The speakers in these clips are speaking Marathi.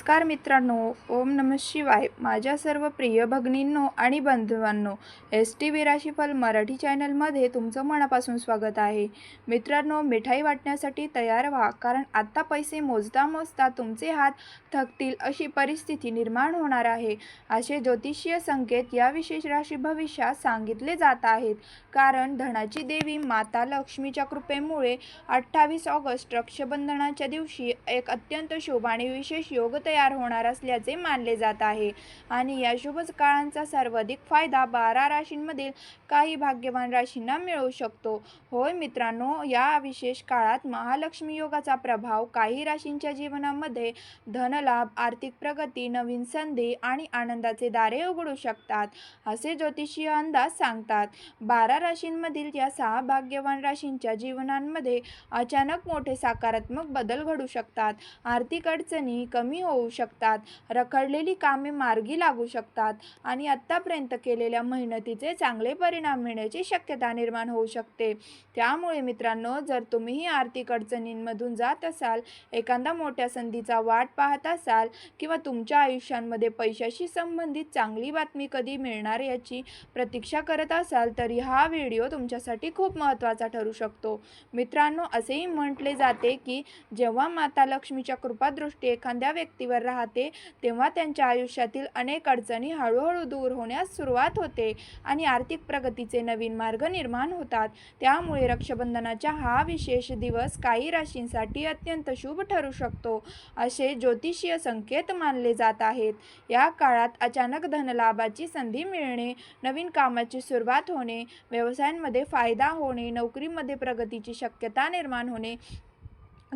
नमस्कार मित्रांनो, ओम नमः शिवाय. माझ्या सर्व प्रिय भगिनींनो आणि बंधुवांनो, STV राशीफल मराठी चॅनलमध्ये तुमचं मनापासून स्वागत आहे. मित्रांनो, मिठाई वाटण्यासाठी तयार व्हा, कारण आता पैसे मोजता मोजता तुमचे हात थकतील अशी परिस्थिती निर्माण होणार आहे. असे ज्योतिषीय संकेत या विशेष राशी भविष्यात सांगितले जात आहेत. कारण धनाची देवी माता लक्ष्मीच्या कृपेमुळे 28 ऑगस्ट रक्षाबंधनाच्या दिवशी एक अत्यंत शुभ आणि विशेष योग तयार होणार असल्याचे मानले जात आहे. आणि या शुभ काळांचा सर्वाधिक फायदा 12 राशींमधील काही भाग्यवान राशींना मिळू शकतो. होय मित्रांनो, या विशेष काळात महालक्ष्मी योगाचा प्रभाव काही राशींच्या जीवनामध्ये धनलाभ, आर्थिक प्रगती, नवीन संधी आणि आनंदाचे दारे उघडू शकतात, असे ज्योतिषीय अंदाज सांगतात. 12 राशींमधील या 6 भाग्यवान राशींच्या जीवनांमध्ये अचानक मोठे सकारात्मक बदल घडू शकतात. आर्थिक अडचणी कमी होऊ शकतात, रखडलेली कामे मार्गी लागू शकतात आणि आत्तापर्यंत केलेल्या मेहनतीचे चांगले परिणाम मिळण्याची शक्यता निर्माण होऊ शकते. त्यामुळे मित्रांनो, जर तुम्हीही आर्थिक अडचणींमधून जात असाल, एखाद्या मोठ्या संधीचा वाट पाहत असाल किंवा तुमच्या आयुष्यामध्ये पैशाशी संबंधित चांगली बातमी कधी मिळणार याची प्रतीक्षा करत असाल, तरी हा व्हिडिओ तुमच्यासाठी खूप महत्त्वाचा ठरू शकतो. मित्रांनो, असेही म्हटले जाते की जेव्हा माता लक्ष्मीच्या कृपादृष्टी एखाद्या व्यक्तीवर राहते, तेव्हा त्यांच्या आयुष्यातील अनेक अडचणी हळूहळू दूर होण्यास सुरुवात होते आणि आर्थिक प्रगतीचे नवीन मार्ग निर्माण होतात. त्यामुळे रक्षाबंधनाचा हा विशेष दिवस काही राशींसाठी अत्यंत शुभ ठरू शकतो, असे ज्योतिषीय संकेत मानले जात आहेत. या काळात अचानक धनलाभाची संधी मिळणे, नवीन कामाची सुरुवात होणे, व्यवसायांमध्ये फायदा होणे, नोकरीमध्ये प्रगतीची शक्यता निर्माण होणे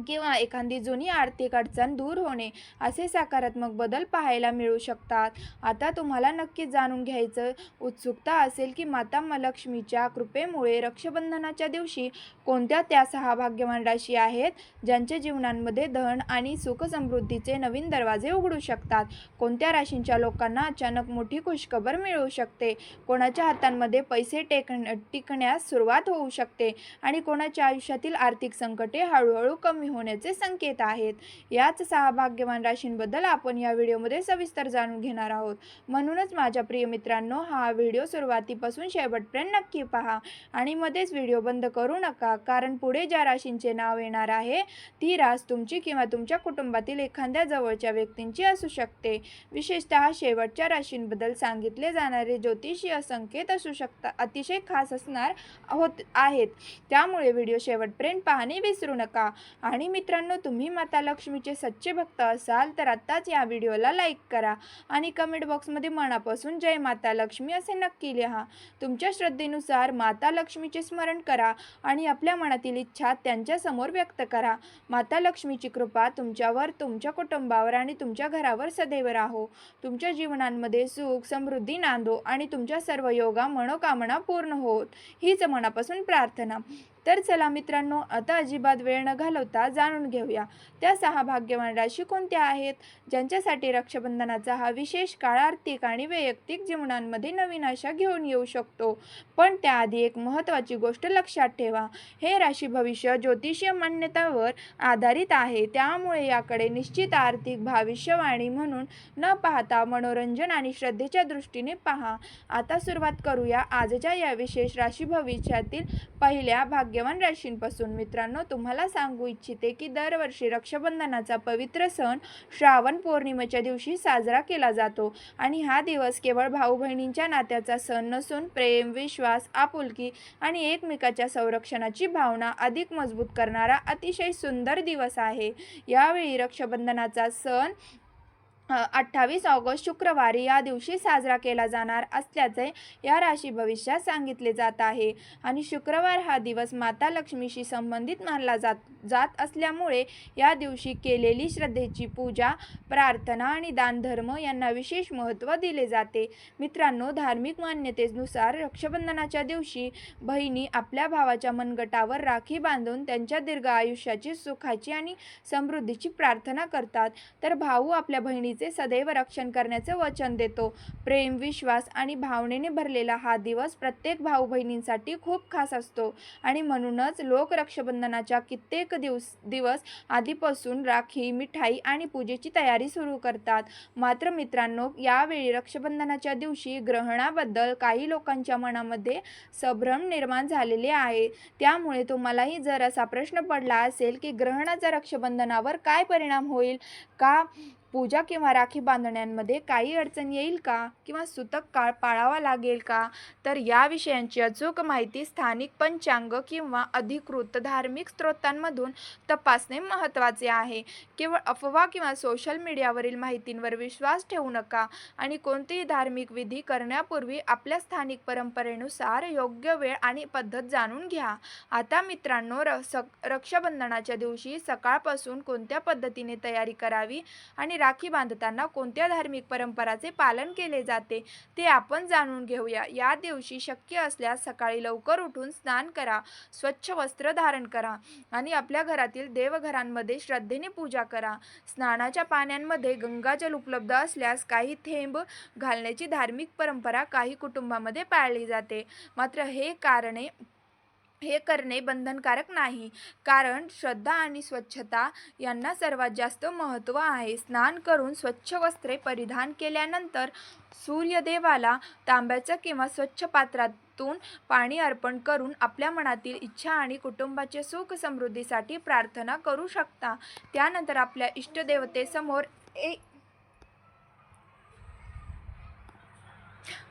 किंवा एखादी जुनी आर्थिक अडचण दूर होणे असे सकारात्मक बदल पाहायला मिळू शकतात. आता तुम्हाला नक्कीच जाणून घ्यायचं उत्सुकता असेल की माता लक्ष्मीच्या कृपेमुळे रक्षाबंधनाच्या दिवशी कोणत्या त्या 6 भाग्यवान राशी आहेत ज्यांच्या जीवनांमध्ये धन आणि सुख समृद्धीचे नवीन दरवाजे उघडू शकतात. कोणत्या राशींच्या लोकांना अचानक मोठी खुशखबर मिळू शकते, कोणाच्या हातांमध्ये पैसे टिकण्यास सुरुवात होऊ शकते आणि कोणाच्या आयुष्यातील आर्थिक संकटे हळूहळू कमी होण्याचे संकेत आहेत. याच 6 भाग्यवान राशींबद्दल आपण या व्हिडिओमध्ये सविस्तर जाणून घेणार आहोत. म्हणूनच माझ्या प्रिय मित्रांनो, हा व्हिडिओ सुरुवातीपासून शेवटपर्यंत नक्की पहा आणि मध्येच व्हिडिओ बंद करू नका, कारण पुढे ज्या राशींचे नाव येणार आहे ती रास तुमची किंवा तुमच्या कुटुंबातील एखाद्या जवळच्या व्यक्तींची असू शकते. विशेषतः शेवटच्या राशींबद्दल सांगितले जाणारे ज्योतिषीय संकेत असू शकतात अतिशय खास असणार आहेत. त्यामुळे व्हिडिओ शेवटपर्यंत पाहणे विसरू नका. आणि मित्रांनो, तुम्ही माता लक्ष्मीचे सच्चे भक्त असाल तर आत्ताच या व्हिडिओला लाईक करा आणि कमेंट बॉक्समध्ये मनापासून जय माता लक्ष्मी असे नक्की लिहा. तुमच्या श्रद्धेनुसार माता लक्ष्मीचे स्मरण करा आणि आपल्या मनातील इच्छा त्यांच्यासमोर व्यक्त करा. माता लक्ष्मीची कृपा तुमच्यावर, तुमच्या कुटुंबावर आणि तुमच्या घरावर सदैव राहो. तुमच्या जीवनांमध्ये सुख समृद्धी नांदो आणि तुमच्या सर्व योगा मनोकामना पूर्ण होत, हीच मनापासून प्रार्थना. तर चला मित्रांनो, आता अजिबात वेळ न घालवता जाणून घेऊया त्या 6 भाग्यवान राशी कोणत्या आहेत ज्यांच्यासाठी रक्षाबंधनाचा हा विशेष काळ आर्थिक आणि वैयक्तिक जीवनांमध्ये नवीन आशा घेऊन येऊ शकतो. पण त्याआधी एक महत्त्वाची गोष्ट लक्षात ठेवा, हे राशी भविष्य ज्योतिषीय मान्यतावर आधारित आहे. त्यामुळे याकडे निश्चित आर्थिक भविष्यवाणी म्हणून न पाहता मनोरंजन आणि श्रद्धेच्या दृष्टीने पहा. आता सुरुवात करूया आजच्या या विशेष राशी भविष्यातील पहिल्या भाग्यवान राशींपासून. मित्रांनो, तुम्हाला सांगू इच्छिते की दरवर्षी रक्षाबंधनाचा पवित्र सण श्रावण पौर्णिमेच्या दिवशी साजरा केला जातो आणि हा दिवस केवळ भाऊ बहिणींच्या नात्याचा सण नसून प्रेम, विश्वास, आपुलकी आणि एकमेकाच्या संरक्षणाची भावना अधिक मजबूत करणारा अतिशय सुंदर दिवस आहे. यावेळी रक्षाबंधनाचा सण 28 ऑगस्ट शुक्रवारी या दिवशी साजरा केला जाणार असल्याचे या राशी भविष्यात सांगितले जात आहे. आणि शुक्रवार हा दिवस माता लक्ष्मीशी संबंधित मानला जात असल्यामुळे या दिवशी केलेली श्रद्धेची पूजा, प्रार्थना आणि दानधर्म यांना विशेष महत्त्व दिले जाते. मित्रांनो, धार्मिक मान्यतेनुसार रक्षाबंधनाच्या दिवशी बहिणी आपल्या भावाच्या मनगटावर राखी बांधून त्यांच्या दीर्घ आयुष्याची, सुखाची आणि समृद्धीची प्रार्थना करतात, तर भाऊ आपल्या बहिणी सदैव रक्षण करण्याचे वचन देतो. प्रेम, विश्वास आणि भावनेने भरलेला हा दिवस प्रत्येक भाऊ बहिणींसाठी खूप खास असतो आणि म्हणूनच लोक रक्षाबंधनाच्या कित्येक दिवस आधीपासून राखी, मिठाई आणि पूजेची तयारी सुरू करतात. मात्र मित्रांनो, यावेळी रक्षाबंधनाच्या दिवशी ग्रहणाबद्दल काही लोकांच्या मनामध्ये संभ्रम निर्माण झालेले आहे. त्यामुळे तुम्हालाही जर असा प्रश्न पडला असेल की ग्रहणाचा रक्षाबंधनावर काय परिणाम होईल का? पूजा किंवा राखी बांधण्यामध्ये काही अडचण येईल का? किंवा सूतक काळ पाळावा लागेल का? तर या विषयांची अचूक माहिती स्थानिक पंचांग किंवा अधिकृत धार्मिक स्रोतांमधून तपासणे महत्त्वाचे आहे. केवळ अफवा किंवा सोशल मीडियावरील माहितींवर विश्वास ठेवू नका आणि कोणतेही धार्मिक विधी करण्यापूर्वी आपल्या स्थानिक परंपरेनुसार योग्य वेळ आणि पद्धत जाणून घ्या. आता मित्रांनो, रक्षाबंधनाच्या दिवशी सकाळपासून कोणत्या पद्धतीने तयारी करावी आणि राखी बांधताना कोणत्या धार्मिक परंपराचे पालन केले जाते ते आपण जाणून घेऊया. या दिवशी शक्य असल्यास सकाळी लवकर उठून स्नान करा, स्वच्छ वस्त्र धारण करा आणि आपल्या घरातील देवघरांमध्ये श्रद्धेने पूजा करा. स्नानाच्या पाण्यांमध्ये गंगाजल उपलब्ध असल्यास काही थेंब घालण्याची धार्मिक परंपरा काही कुटुंबामध्ये पाळली जाते. मात्र हे करणे बंधनकारक नाही, कारण श्रद्धा आणि स्वच्छता यांना सर्वात जास्त महत्त्व आहे. स्नान करून स्वच्छ वस्त्रे परिधान केल्यानंतर सूर्यदेवाला तांब्याच्या किंवा स्वच्छ पात्रातून पाणी अर्पण करून आपल्या मनातील इच्छा आणि कुटुंबाचे सुख समृद्धीसाठी प्रार्थना करू शकता. त्यानंतर आपल्या इष्टदेवतेसमोर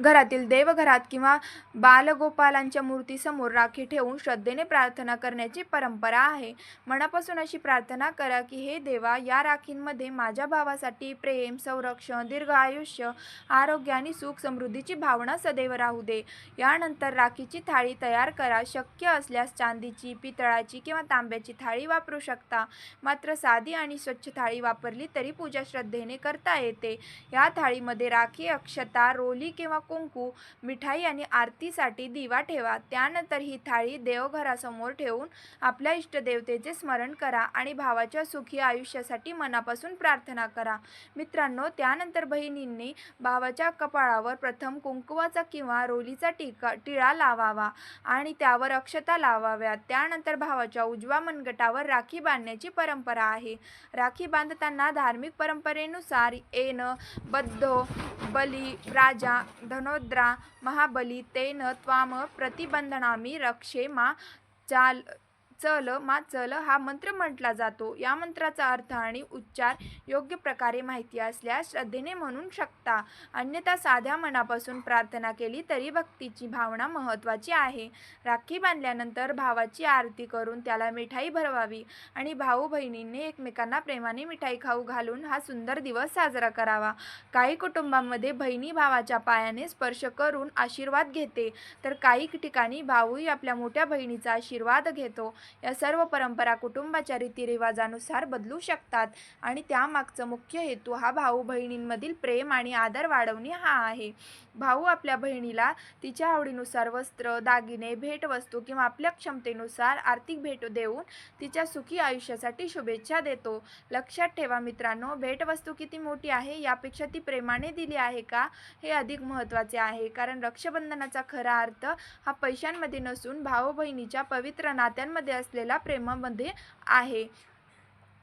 घरातील देवघरात किंवा बालगोपालांच्या मूर्तीसमोर राखी ठेवून श्रद्धेने प्रार्थना करण्याची परंपरा आहे. मनापासून अशी प्रार्थना करा की हे देवा, या राखींमध्ये माझ्या भावासाठी प्रेम, संरक्षण, दीर्घ आयुष्य, आरोग्य आणि सुख समृद्धीची भावना सदैव राहू दे. यानंतर राखीची थाळी तयार करा. शक्य असल्यास चांदीची, पितळाची किंवा तांब्याची थाळी वापरू शकता. मात्र साधी आणि स्वच्छ थाळी वापरली तरी पूजा श्रद्धेने करता येते. या थाळीमध्ये राखी, अक्षता, रोली किंवा कुंकू, मिठाई आणि आरतीसाठी दिवा ठेवा. त्यानंतर ही थाळी देवघरासमोर ठेवून आपल्या इष्टदेवतेचे स्मरण करा आणि भावाच्या सुखी आयुष्यासाठी मनापासून प्रार्थना करा. मित्रांनो, त्यानंतर बहिणींनी भावाच्या कपाळावर प्रथम कुंकवाचा किंवा रोलीचा टिळा लावावा आणि त्यावर अक्षता लावाव्यात. त्यानंतर भावाच्या उजव्या मनगटावर राखी बांधण्याची परंपरा आहे. राखी बांधताना धार्मिक परंपरेनुसार येन, बद्धो, बली, राजा, धनोद्रा, महाबली, तेन त्वाम प्रतिबंधनामी रक्षे मा चल हा मंत्र म्हटला जातो. या मंत्राचा अर्थ आणि उच्चार योग्य प्रकारे माहिती असल्यास श्रद्धेने म्हणू शकता, अन्यथा साध्या मनापासून प्रार्थना केली तरी भक्तीची भावना महत्त्वाची आहे. राखी बांधल्यानंतर भावाची आरती करून त्याला मिठाई भरवावी आणि भाऊ बहिणींनी एकमेकांना प्रेमाने मिठाई खाऊ घालून हा सुंदर दिवस साजरा करावा. काही कुटुंबांमध्ये बहिणी भावाच्या पायाने स्पर्श करून आशीर्वाद घेते, तर काही ठिकाणी भाऊही आपल्या मोठ्या बहिणीचा आशीर्वाद घेतो. या सर्व परंपरा कुटुंबाच्या रीतिरिवाजानुसार बदलू शकतात आणि त्यामागचा मुख्य हेतू हा भाऊ बहिणींमधील प्रेम आणि आदर वाढवणे हा आहे. भाऊ आपल्या बहिणीला तिच्या आवडीनुसार वस्त्र, दागिने, भेटवस्तू किंवा आपल्या क्षमतेनुसार आर्थिक भेट देऊन तिच्या सुखी आयुष्यासाठी शुभेच्छा देतो. लक्षात ठेवा मित्रांनो, भेटवस्तू किती मोठी आहे यापेक्षा ती प्रेमाने दिली आहे का हे अधिक महत्त्वाचे आहे. कारण रक्षाबंधनाचा खरा अर्थ हा पैशांमध्ये नसून भाऊ बहिणीच्या पवित्र नात्यांमध्ये असलेला प्रेमामध्ये आहे.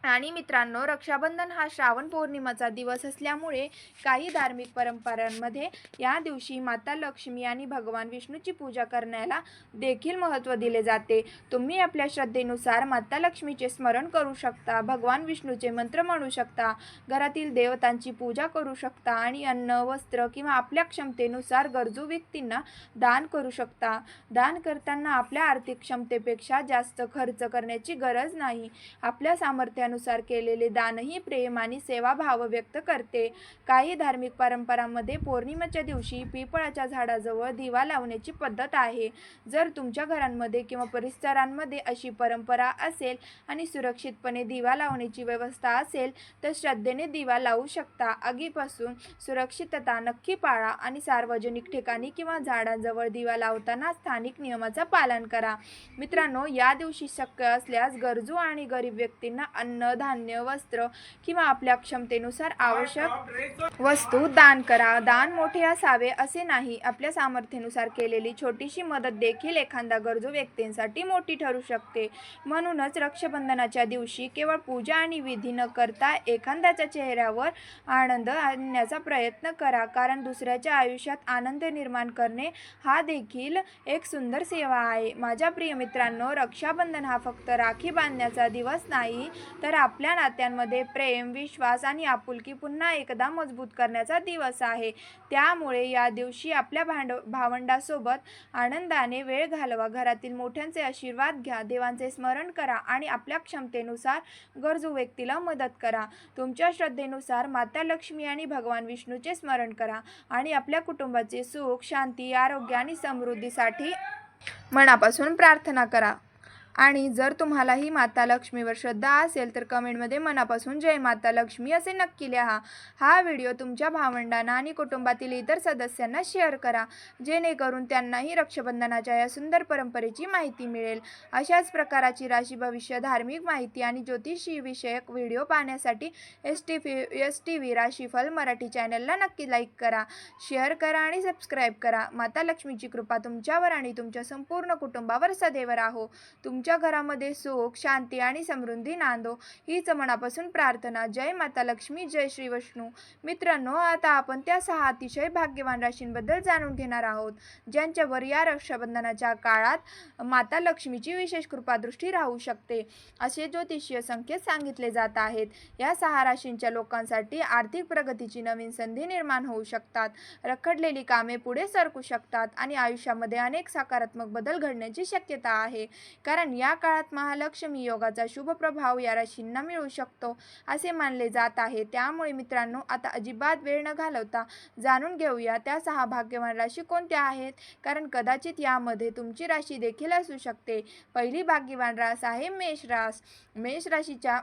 आणि मित्रांनो, रक्षाबंधन हा श्रावण पौर्णिमेचा दिवस असल्यामुळे काही धार्मिक परंपरांमध्ये या दिवशी माता लक्ष्मी आणि भगवान विष्णूची पूजा करण्याला देखील महत्त्व दिले जाते. तुम्ही आपल्या श्रद्धेनुसार माता लक्ष्मीचे स्मरण करू शकता, भगवान विष्णूचे मंत्र म्हणू शकता, घरातील देवतांची पूजा करू शकता आणि अन्न, वस्त्र किंवा आपल्या क्षमतेनुसार गरजू व्यक्तींना दान करू शकता. दान करताना आपल्या आर्थिक क्षमतेपेक्षा जास्त खर्च करण्याची गरज नाही. आपल्या सामर्थ्यानुसार केलेले दानही प्रेम आणि सेवाभाव व्यक्त करते. काही धार्मिक परंपरांमध्ये पौर्णिमेच्या दिवशी पिंपळाच्या झाडाजवळ दिवा लावण्याची पद्धत आहे. जर तुमच्या घरांमध्ये किंवा परिसरांमध्ये अशी परंपरा असेल आणि सुरक्षितपणे दिवा लावण्याची व्यवस्था असेल तर श्रद्धेने दिवा लावू शकता. आगीपासून सुरक्षितता नक्की पाळा आणि सार्वजनिक ठिकाणी किंवा झाडांजवळ दिवा लावताना स्थानिक नियमाचं पालन करा. मित्रांनो, या दिवशी शक्य असल्यास गरजू आणि गरीब व्यक्तींना अन्न, अन्न, धान्य, वस्त्र किंवा आपल्या क्षमतेनुसार आवश्यक वस्तू दान करा. दान मोठे असावे असे नाही. आपल्या सामर्थ्यानुसार केलेली छोटीशी मदत देखील एखाद्या गरजू व्यक्तींसाठी मोठी ठरू शकते. म्हणूनच रक्षाबंधनाच्या दिवशी केवळ पूजा आणि विधी न करता एखाद्याच्या चेहऱ्यावर आनंद आणण्याचा प्रयत्न करा, कारण दुसऱ्याच्या आयुष्यात आनंद निर्माण करणे हा देखील एक सुंदर सेवा आहे. माझ्या प्रिय मित्रांनो, रक्षाबंधन हा फक्त राखी बांधण्याचा दिवस नाही, तर आपल्या नात्यांमध्ये प्रेम, विश्वास आणि आपुलकी पुन्हा एकदा मजबूत करण्याचा दिवस आहे. त्यामुळे या दिवशी आपल्या भावंडासोबत आनंदाने वेळ घालवा, घरातील मोठ्यांचे आशीर्वाद घ्या, देवांचे स्मरण करा आणि आपल्या क्षमतेनुसार गरजू व्यक्तीला मदत करा. तुमच्या श्रद्धेनुसार माता लक्ष्मी आणि भगवान विष्णूचे स्मरण करा आणि आपल्या कुटुंबाचे सुख, शांती, आरोग्य आणि समृद्धीसाठी मनापासून प्रार्थना करा. आणि जर तुम्हालाही माता लक्ष्मीवर श्रद्धा असेल तर कमेंटमध्ये मनापासून जय माता लक्ष्मी असे नक्की लिहा. हा व्हिडिओ तुमच्या भावंडांना आणि कुटुंबातील इतर सदस्यांना शेअर करा, जेणेकरून त्यांनाही रक्षाबंधनाच्या या सुंदर परंपरेची माहिती मिळेल. अशाच प्रकारची राशी भविष्य, धार्मिक माहिती आणि ज्योतिषी विषयक व्हिडिओ पाहण्यासाठी STV राशीफल मराठी चॅनलला नक्की लाईक करा, शेअर करा आणि सबस्क्राईब करा. माता लक्ष्मीची कृपा तुमच्यावर आणि तुमच्या संपूर्ण कुटुंबावर सदैव राहो. तुमच्या घरामध्ये सुख, शांती आणि समृद्धी नांदो हीच मनापासून प्रार्थना. जय माता लक्ष्मी, जय श्री विष्णू. मित्रांनो, आता आपण त्या 6 अतिशय भाग्यवान राशींबद्दल जाणून घेणार आहोत, ज्यांच्यावर या रक्षाबंधनाच्या काळात माता लक्ष्मीची विशेष कृपादृष्टी राहू शकते, असे ज्योतिषीय संकेत सांगितले जात आहेत. या 6 राशींच्या लोकांसाठी आर्थिक प्रगतीची नवीन संधी निर्माण होऊ शकतात, रखडलेली कामे पुढे सरकू शकतात आणि आयुष्यामध्ये अनेक सकारात्मक बदल घडण्याची शक्यता आहे, कारण या काळात महालक्ष्मी योगाचा शुभ प्रभाव या राशींना मिळू शकतो असे मानले जात आहे. त्यामुळे मित्रांनो, आता अजिबात वेळ न घालवता जाणून घेऊया त्या 6 भाग्यवान राशी कोणत्या आहेत, कारण कदाचित यामध्ये तुमची राशी देखील असू शकते. पहिली भाग्यवान रास आहे मेष रास. मेष राशीच्या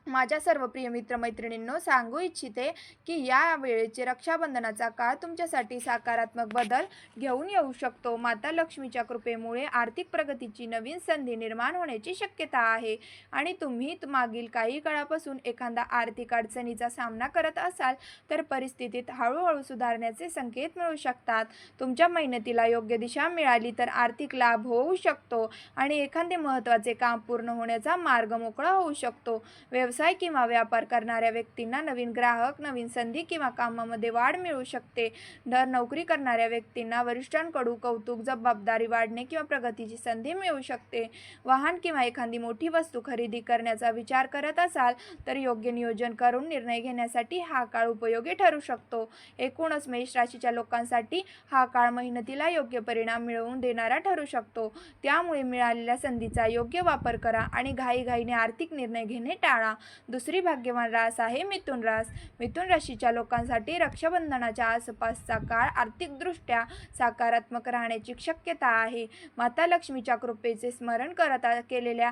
माझ्या सर्व प्रिय मित्रमैत्रिणींनो, सांगू इच्छिते की या वेळेचे रक्षाबंधनाचा काळ तुमच्यासाठी सकारात्मक बदल घेऊन येऊ शकतो. माता लक्ष्मीच्या कृपेमुळे आर्थिक प्रगतीची नवीन संधी निर्माण होण्याची शक्यता आहे आणि तुम्ही मागील काही काळापासून एखादा आर्थिक अडचणीचा सामना करत असाल तर परिस्थितीत हळूहळू सुधारण्याचे संकेत मिळू शकतात. तुमच्या मेहनतीला योग्य दिशा मिळाली तर आर्थिक लाभ होऊ शकतो आणि एखादे महत्त्वाचे काम पूर्ण होण्याचा मार्ग मोकळा होऊ शकतो. व्यवसाय किंवा व्यापार करणाऱ्या व्यक्तींना नवीन ग्राहक, नवीन संधी किंवा कामामध्ये वाढ मिळू शकते. नोकरी करणाऱ्या व्यक्तींना वरिष्ठांकडून कौतुक, जबाबदारी वाढणे किंवा प्रगतीची संधी मिळू शकते. वाहन किंवा एखादी मोठी वस्तू खरेदी करण्याचा विचार करत असाल तर योग्य नियोजन करून निर्णय घेण्यासाठी हा काळ उपयोगी ठरू शकतो. एकूणच मेष राशीच्या लोकांसाठी हा काळ मेहनतीला योग्य परिणाम मिळवून देणारा ठरू शकतो. त्यामुळे मिळालेल्या संधीचा योग्य वापर करा आणि घाईघाईने आर्थिक निर्णय घेणे टाळा. दुसरी भाग्यवान रास आहे मिथुन रास. मिथुन राशीच्या लोकांसाठी रक्षाबंधनाच्या आसपासचा काळ आर्थिकदृष्ट्या सकारात्मक राहण्याची शक्यता आहे. माता लक्ष्मीच्या कृपेचे स्मरण करत केलेल्या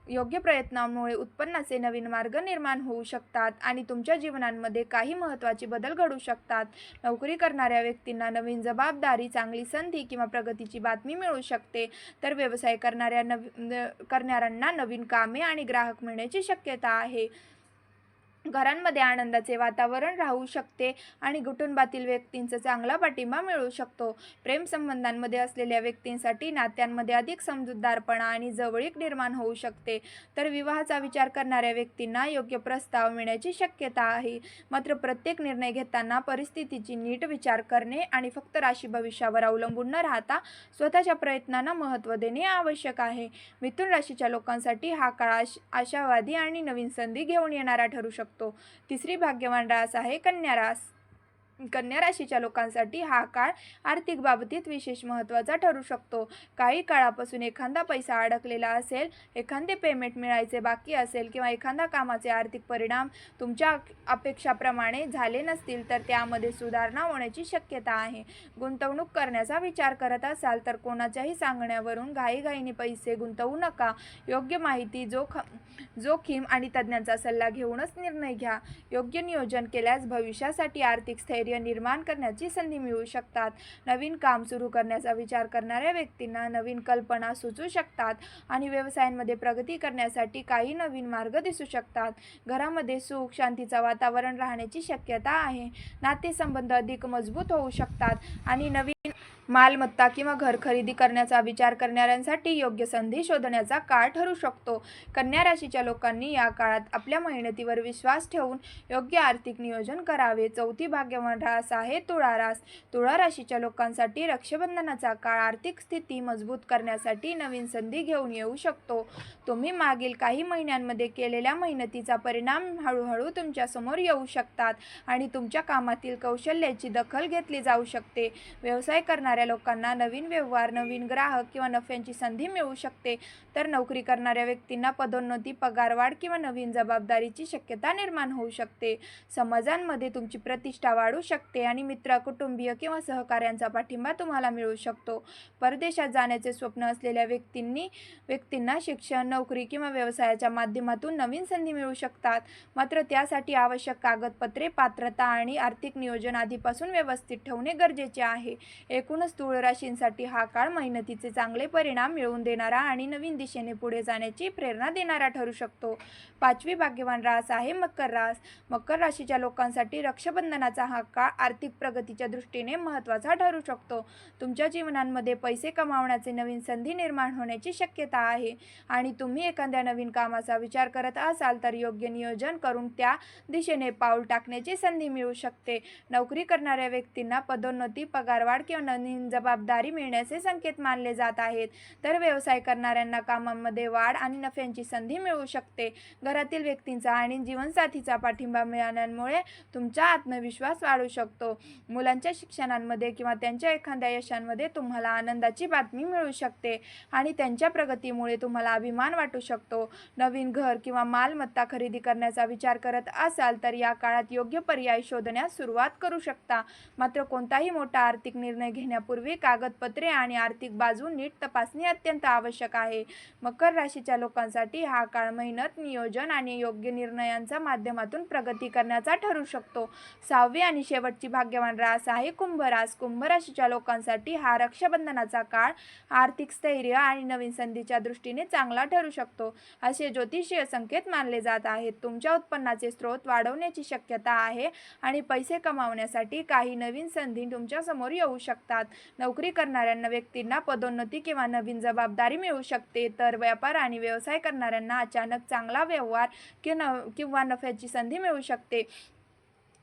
योग्य प्रयत्नांमुळे उत्पन्नाचे नवीन मार्ग निर्माण होऊ शकतात आणि तुमच्या जीवनामध्ये काही महत्त्वाचे बदल घडू शकतात. नोकरी करणाऱ्या व्यक्तींना नवीन जबाबदारी, चांगली संधी किंवा प्रगतीची बातमी मिळू शकते, तर व्यवसाय करणाऱ्यांना नवीन कामे आणि ग्राहक मिळण्याची शक्यता आहे. घरांमध्ये आनंदाचे वातावरण राहू शकते आणि कुटुंबातील व्यक्तींचा चांगला पाठिंबा मिळू शकतो. प्रेम संबंधांमध्ये असलेल्या व्यक्तींसाठी नात्यांमध्ये अधिक समजूतदारपणा आणि जवळीक निर्माण होऊ शकते, तर विवाहाचा विचार करणाऱ्या व्यक्तींना योग्य प्रस्ताव मिळण्याची शक्यता आहे. मात्र प्रत्येक निर्णय घेताना परिस्थितीची नीट विचार करणे आणि फक्त राशी भविष्यावर अवलंबून न राहता स्वतःच्या प्रयत्नांना महत्त्व देणे आवश्यक आहे. मिथुन राशीच्या लोकांसाठी हा काळ आशावादी आणि नवीन संधी घेऊन येणारा ठरू शकतो. तिसरी भाग्यवान रास आहे कन्या रास. कन्या राशीच्या लोकांसाठी हा काळ आर्थिक बाबतीत विशेष महत्त्वाचा ठरू शकतो. काही काळापासून एखादा पैसा अडकलेला असेल, एखादे पेमेंट मिळायचे बाकी असेल किंवा एखाद्या कामाचे आर्थिक परिणाम तुमच्या अपेक्षाप्रमाणे झाले नसतील तर त्यामध्ये सुधारणा होण्याची शक्यता आहे. गुंतवणूक करण्याचा विचार करत असाल तर कोणाच्याही सांगण्यावरून घाईघाईने पैसे गुंतवू नका. योग्य माहिती, जोखीम आणि तज्ज्ञांचा सल्ला घेऊनच निर्णय घ्या. योग्य नियोजन केल्यास भविष्यासाठी आर्थिक स्थैर्य स्थैर्य निर्माण करण्याची संधी मिळू शकतात. नवीन काम सुरू करण्याचा विचार करणाऱ्या व्यक्तींना नवीन कल्पना सुचू शकतात आणि व्यवसायांमध्ये प्रगती करण्यासाठी काही नवीन मार्ग दिसू शकतात. घरामध्ये सुख शांतीचं वातावरण राहण्याची शक्यता आहे. नातेसंबंध अधिक मजबूत होऊ शकतात आणि नवीन मालमत्ता किंवा घर खरेदी करण्याचा विचार करणाऱ्यांसाठी योग्य संधी शोधण्याचा काळ ठरू शकतो. कन्या राशीच्या लोकांनी या काळात आपल्या मेहनतीवर विश्वास ठेवून योग्य आर्थिक नियोजन करावे. चौथी भाग्यवान रास आहे तुळा रास. तुळा राशीच्या लोकांसाठी रक्षाबंधनाचा काळ आर्थिक स्थिती मजबूत करण्यासाठी नवीन संधी घेऊन येऊ शकतो. तुम्ही मागील काही महिन्यांमध्ये केलेल्या मेहनतीचा परिणाम हळूहळू तुमच्या समोर येऊ शकतात आणि तुमच्या कामातील कौशल्याची दखल घेतली जाऊ शकते. व्यवसाय करणाऱ्या लोकांना नवीन व्यवहार, नवीन ग्राहक किंवा नफ्याची संधी मिळू शकते. तर नोकरी करणाऱ्या व्यक्तींना पदोन्नती, पगारवाढ किंवा नवीन जबाबदारीची शक्यता निर्माण होऊ शकते. समाजांमध्ये तुमची प्रतिष्ठा वाढू शकते आणि मित्र, कुटुंबीय किंवा सहकाऱ्यांचा पाठिंबा तुम्हाला मिळू शकतो. परदेशात जाण्याचे स्वप्न असलेल्या व्यक्तींना शिक्षण, नोकरी किंवा व्यवसायाच्या माध्यमातून नवीन संधी मिळू शकतात. मात्र त्यासाठी आवश्यक कागदपत्रे, पात्रता आणि आर्थिक नियोजन आधीपासून व्यवस्थित ठेवणे गरजेचे आहे. एकूणच तुळ राशींसाठी हा काळ मेहनतीचे चांगले परिणाम मिळवून देणारा आणि नवीन दिशेने पुढे जाण्याची प्रेरणा देणारा ठरू शकतो. पाचवी भाग्यवान रास आहे मकर रास. मकर राशीच्या लोकांसाठी रक्षाबंधनाचा हा काळ आर्थिक प्रगतीच्या दृष्टीने महत्त्वाचा ठरू शकतो. तुमच्या जीवनामध्ये पैसे कमावण्याचे नवीन संधी निर्माण होण्याची शक्यता आहे आणि तुम्ही एखाद्या नवीन कामाचा विचार करत असाल तर योग्य नियोजन करून त्या दिशेने पाऊल टाकण्याची संधी मिळू शकते. नोकरी करणाऱ्या व्यक्तींना पदोन्नती, पगारवाढ किंवा नवीन जबाबदारी मिळण्याचे संकेत मानले जात आहेत. तर व्यवसाय करणाऱ्यांना कामामध्ये वाढ आणि नफ्याची संधी मिळू शकते. घरातील व्यक्तींचा आणि जीवनसाथीचा पाठिंबा मिळाल्यामुळे तुमचा आत्मविश्वास वाढू शकतो. मुलांच्या शिक्षणांमध्ये किंवा त्यांच्या एखाद्या यशांमध्ये तुम्हाला आनंदाची बातमी मिळू शकते आणि त्यांच्या प्रगतीमुळे तुम्हाला अभिमान वाटू शकतो. नवीन घर किंवा मालमत्ता खरेदी करण्याचा विचार करत असाल तर या काळात योग्य पर्याय शोधण्यास सुरुवात करू शकता. मात्र कोणताही मोठा आर्थिक निर्णय घेण्यापूर्वी कागदपत्रे आणि आर्थिक बाजू नीट तपासणे अत्यंत आवश्यक आहे. मकर राशीच्या लोकांसाठी हा काळ मेहनत, नियोजन आणि योग्य निर्णयांच्या माध्यमातून प्रगती करण्याचा ठरू शकतो. सहावी आणि शेवटची भाग्यवान रास आहे कुंभ रास. कुंभ राशीच्या लोकांसाठी हा रक्षाबंधनाचा काळ आर्थिक स्थैर्य आणि नवीन संधीच्या दृष्टीने चांगला ठरू शकतो असे ज्योतिषीय संकेत मानले जात आहेत. तुमच्या उत्पन्नाचे स्रोत वाढवण्याची शक्यता आहे आणि पैसे कमावण्यासाठी काही नवीन संधी तुमच्या समोर येऊ शकतात. नोकरी करणाऱ्या व्यक्तींना पदोन्नती किंवा नवीन जबाबदारी मिळू शकते. तर व्यापार आणि व्यवसाय करणाऱ्यांना अचानक चांगला व्यवहार किंवा नफ्याची संधी मिळू शकते.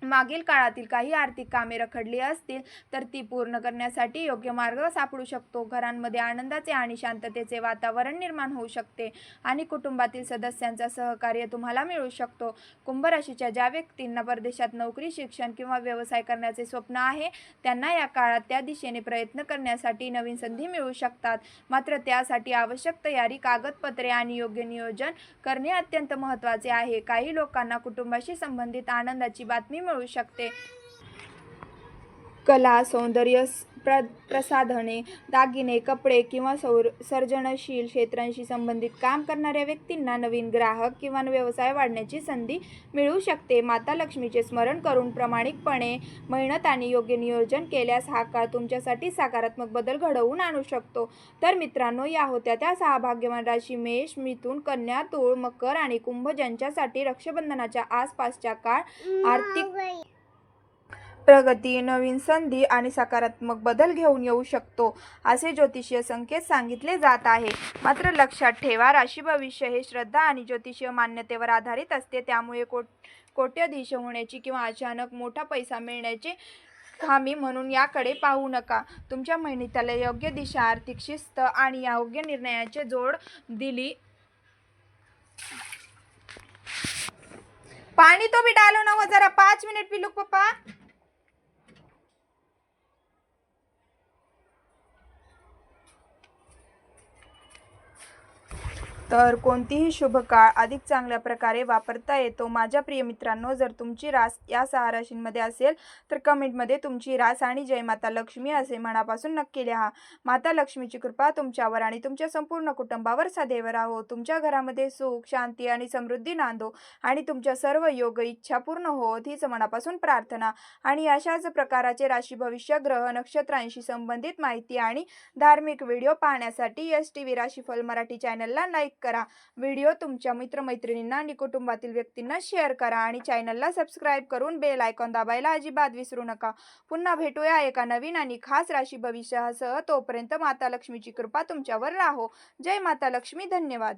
मागील काळातील काही आर्थिक कामे रखडली असतील तर ती पूर्ण करण्यासाठी योग्य मार्ग सापडू शकतो. घरांमध्ये आनंदाचे आणि शांततेचे वातावरण निर्माण होऊ शकते आणि कुटुंबातील सदस्यांचा सहकार्य तुम्हाला मिळू शकतो. कुंभ राशीच्या ज्या व्यक्तींना परदेशात नोकरी, शिक्षण किंवा व्यवसाय करण्याचे स्वप्न आहे त्यांना या काळात त्या दिशेने प्रयत्न करण्यासाठी नवीन संधी मिळू शकतात. मात्र त्यासाठी आवश्यक तयारी, कागदपत्रे आणि योग्य नियोजन करणे अत्यंत महत्त्वाचे आहे. काही लोकांना कुटुंबाशी संबंधित आनंदाची बातमी मिळू शकते. कला, सौंदर्य प्रसाधने, दागिने, कपडे किंवा सर्जनशील क्षेत्रांशी संबंधित काम करणाऱ्या व्यक्तींना नवीन ग्राहक किंवा व्यवसाय वाढण्याची संधी मिळू शकते. माता लक्ष्मीचे स्मरण करून प्रामाणिकपणे मेहनत आणि योग्य नियोजन केल्यास हा काळ तुमच्यासाठी सकारात्मक बदल घडवून आणू शकतो. तर मित्रांनो, या होत्या त्या 6 भाग्यवान राशी मेष, मिथुन, कन्या, तुळ, मकर आणि कुंभ ज्यांच्यासाठी रक्षाबंधनाच्या आसपासचा काळ आर्थिक प्रगती, नवीन संधी आणि सकारात्मक बदल घेऊन येऊ शकतो असे ज्योतिषीय संकेत सांगितले जात आहे. मात्र लक्षात ठेवा, राशी भविष्य हे श्रद्धा आणि ज्योतिषीय मान्यतेवर आधारित असते. त्यामुळे कोट्यधीश होण्याची किंवा अचानक मोठा पैसा मिळण्याची हमी म्हणून याकडे पाहू नका. तुमच्या मेहनतीला योग्य दिशा, आर्थिक शिस्त आणि योग्य निर्णयाची जोड दिली. पानी तो भी डालो ना, वो जरा 5 मिनट पी लो पापा. तर कोणतीही शुभ काळ अधिक चांगल्या प्रकारे वापरता येतो. माझ्या प्रिय मित्रांनो, जर तुमची रास या 6 राशींमध्ये असेल तर कमेंटमध्ये तुमची रास आणि जय माता लक्ष्मी असे मनापासून नक्की लिहा. माता लक्ष्मीची कृपा तुमच्यावर आणि तुमच्या संपूर्ण कुटुंबावर सदैव राहो. तुमच्या घरामध्ये सुख, शांती आणि समृद्धी नांदो आणि तुमच्या सर्व योग इच्छा पूर्ण होत हीच मनापासून प्रार्थना. आणि अशाच प्रकाराचे राशी भविष्य, ग्रह, नक्षत्रांशी संबंधित माहिती आणि धार्मिक व्हिडिओ पाहण्यासाठी STV राशीफल मराठी चॅनलला लाईक करा. व्हिडिओ तुमच्या मित्रमैत्रिणींना आणि कुटुंबातील व्यक्तींना शेअर करा आणि चॅनलला सबस्क्राईब करून बेल आयकॉन दाबायला अजिबात विसरू नका. पुन्हा भेटूया एका नवीन आणि खास राशी भविष्यासह. तोपर्यंत माता लक्ष्मीची कृपा तुमच्यावर राहो. जय माता लक्ष्मी. धन्यवाद.